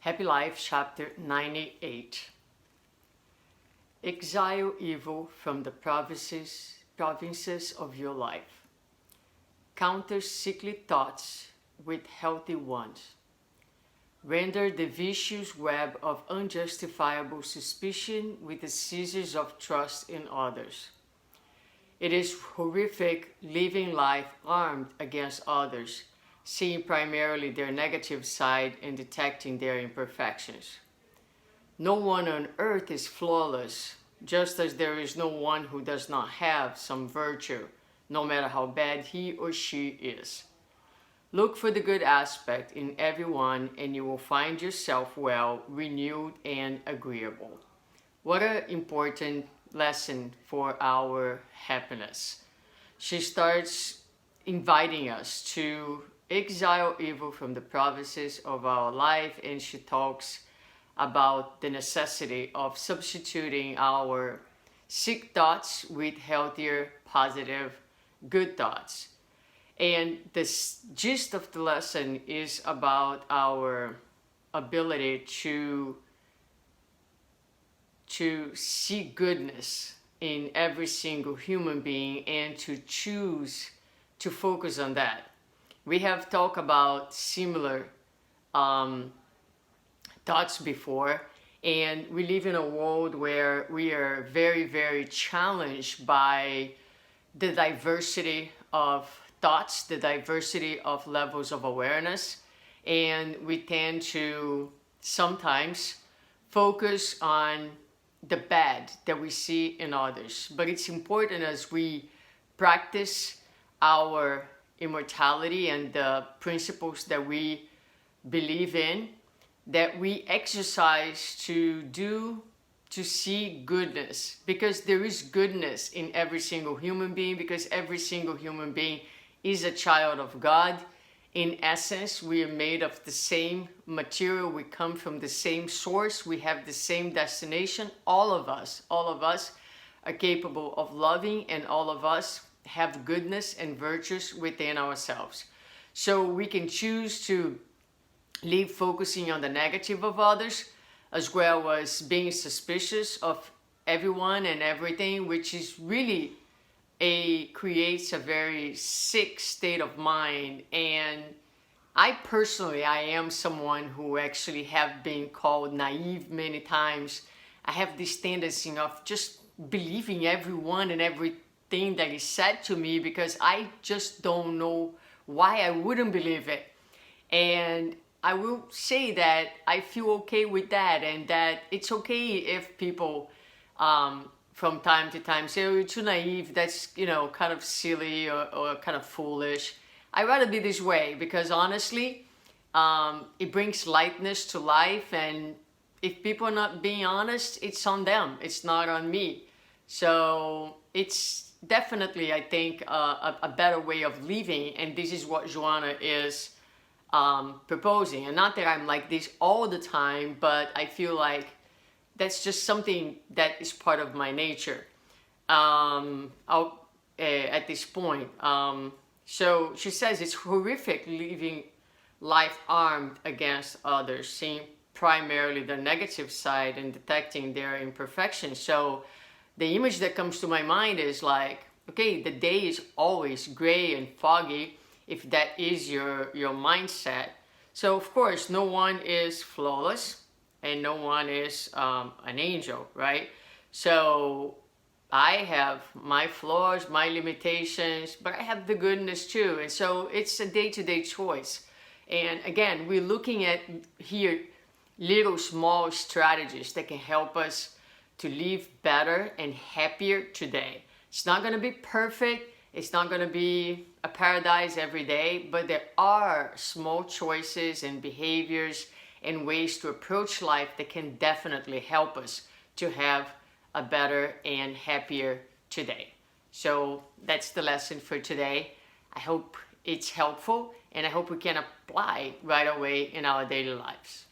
Happy Life, chapter 98. Exile evil from the provinces of your life. Counter sickly thoughts with healthy ones. Render the vicious web of unjustifiable suspicion with the scissors of trust in others. It is horrific living life armed against others, seeing primarily their negative side and detecting their imperfections. No one on earth is flawless, just as there is no one who does not have some virtue, no matter how bad he or she is. Look for the good aspect in everyone and you will find yourself well, renewed, and agreeable. What an important lesson for our happiness. She starts inviting us to exile evil from the provinces of our life, and she talks about the necessity of substituting our sick thoughts with healthier, positive, good thoughts. And the gist of the lesson is about our ability to see goodness in every single human being and to choose to focus on that. We have talked about similar thoughts before, and we live in a world where we are very, very challenged by the diversity of thoughts, the diversity of levels of awareness, and we tend to sometimes focus on the bad that we see in others. But it's important as we practice our immortality and the principles that we believe in, that we exercise to see goodness, because there is goodness in every single human being, because every single human being is a child of God. In essence, we are made of the same material, we come from the same source, we have the same destination. All of us are capable of loving, and all of us have goodness and virtues within ourselves. So we can choose to live focusing on the negative of others, as well as being suspicious of everyone and everything, which is really creates a very sick state of mind. And I am someone who actually have been called naive many times. I have this tendency of just believing everyone and everything that is said to me, because I just don't know why I wouldn't believe it. And I will say that I feel okay with that, and that it's okay if people from time to time say, oh, you're too naive, that's, kind of silly or kind of foolish. I'd rather be this way, because honestly, it brings lightness to life, and if people are not being honest, it's on them, it's not on me. So it's definitely, I think, a better way of living, and this is what Joanna is proposing. And not that I'm like this all the time, but I feel like that's just something that is part of my nature at this point. So she says it's horrific living life armed against others, seeing primarily the negative side and detecting their imperfections. So the image that comes to my mind is like, okay, the day is always gray and foggy, if that is your mindset. So of course, no one is flawless and no one is an angel, right? So I have my flaws, my limitations, but I have the goodness too. And so it's a day-to-day choice. And again, we're looking at here little small strategies that can help us to live better and happier today. It's not going to be perfect. It's not going to be a paradise every day, but there are small choices and behaviors and ways to approach life that can definitely help us to have a better and happier today. So that's the lesson for today. I hope it's helpful, and I hope we can apply right away in our daily lives.